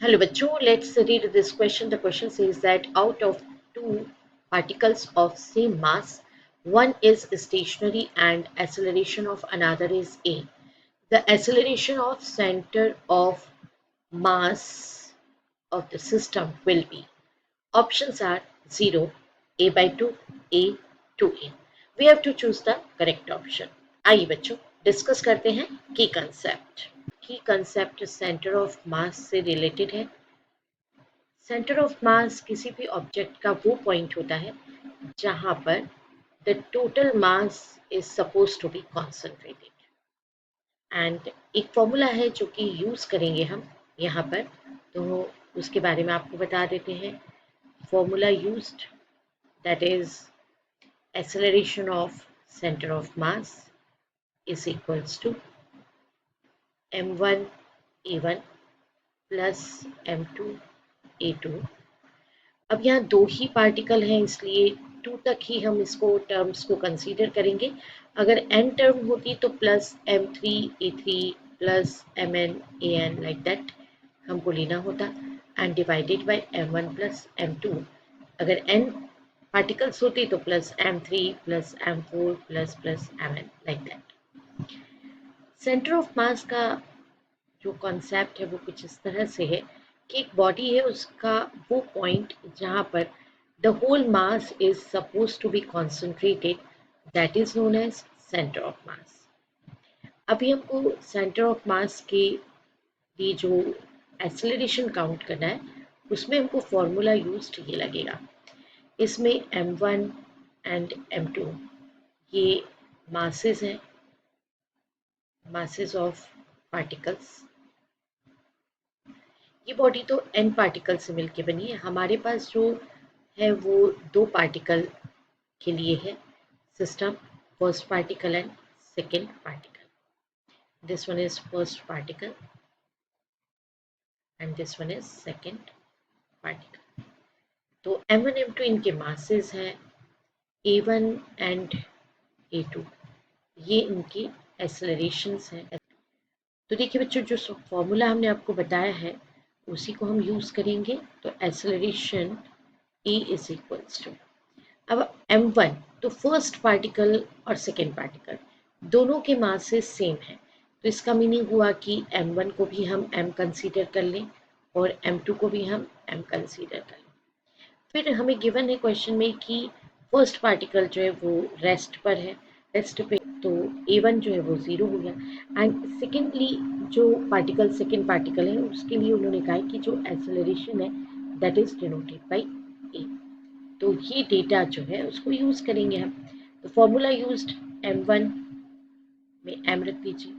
Hello bachcho, let's read this question. The question says that out of two particles of same mass, one is stationary and acceleration of another is a. The acceleration of center of mass of the system will be. Options are 0, a by 2, a, 2a. We have to choose the correct option. आइए बच्चों discuss करते हैं की concept. की concept centre of मास से related है। Centre of मास किसी भी ऑब्जेक्ट का वो पॉइंट होता है जहां पर the total mass is suppose to be concentrated. And एक फॉर्मूला है जो कि यूज करेंगे हम यहाँ पर, तो उसके बारे में आपको बता देते हैं। Formula used, that is acceleration of center of mass is equals to m1 a1 plus m2 a2। अब यहाँ दो ही पार्टिकल हैं इसलिए टू तक ही हम इसको टर्म्स को कंसीडर करेंगे। अगर n टर्म होती तो plus m3 a3 plus mn an like that हमको लेना होता and divided by m1 plus m2। अगर n पार्टिकल्स होती तो plus m3 plus m4 plus plus mn like that. Centre of मास का जो कॉन्सेप्ट है वो कुछ इस तरह से है कि एक बॉडी है, उसका वो पॉइंट जहाँ पर the whole mass is suppose to be concentrated, that is known as centre of mass. अभी हमको सेंटर ऑफ मास के लिए जो एक्सेलरेशन काउंट करना है उसमें हमको फॉर्मूला यूज्ड ये लगेगा। इसमें m1 एंड m2 ये मासेस हैं, मासेस ऑफ पार्टिकल्स। ये बॉडी तो n पार्टिकल से मिलके बनी है। हमारे पास जो है वो दो पार्टिकल के लिए है system, first particle and second particle. This one is first particle and this one is second particle. तो m1 m2 इनके मासेस हैं, a1 एंड a2 ये इनकी एक्सेलरेशंस हैं। तो देखिए बच्चों, जो फॉर्मूला हमने आपको बताया है उसी को हम यूज करेंगे। तो acceleration E is equals to, अब m1 तो फर्स्ट पार्टिकल और सेकेंड पार्टिकल दोनों के मासेस सेम है, तो इसका मीनिंग हुआ कि m1 को भी हम m कंसीडर कर लें और m2 को भी हम m कंसीडर कर लें। फिर हमें गिवन है क्वेश्चन में कि फर्स्ट पार्टिकल जो है वो रेस्ट पर है, रेस्ट पे, तो a1 जो है वो 0 हो गया। एंड सेकेंडली जो पार्टिकल सेकेंड पार्टिकल है उसके लिए उन्होंने कहा कि जो एक्सेलरेशन है that is denoted by a। तो ये डेटा जो है उसको यूज करेंगे हम। तो फॉर्मूला यूज्ड, m1 में m रख दीजिए,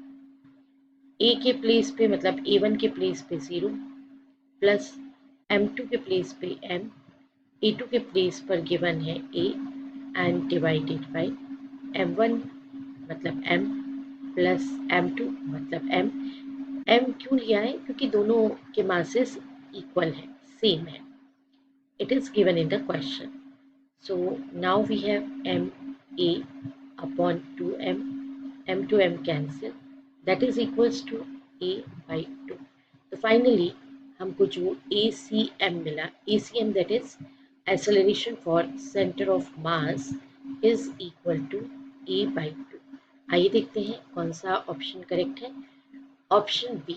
a के प्लेस पे मतलब a1 के प्लेस पे 0 प्लस m2 के प्लेस पे m, a2 के प्लेस पर गिवन है a and divided by m1 मतलब m प्लस m2 मतलब m। m क्यों लिया है? क्योंकि दोनों के मासेस इक्वल है, सेम है। It is given in the question. So now we have ma upon 2m, m to m cancel, that is equals to a by 2। तो फाइनली हमको जो ACM मिला, ACM that is acceleration for center of mass is equal to a by 2। आइए देखते हैं कौन सा option correct है। Option B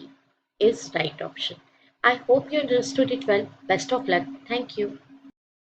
is right option। I hope you understood it well. Best of luck. Thank you.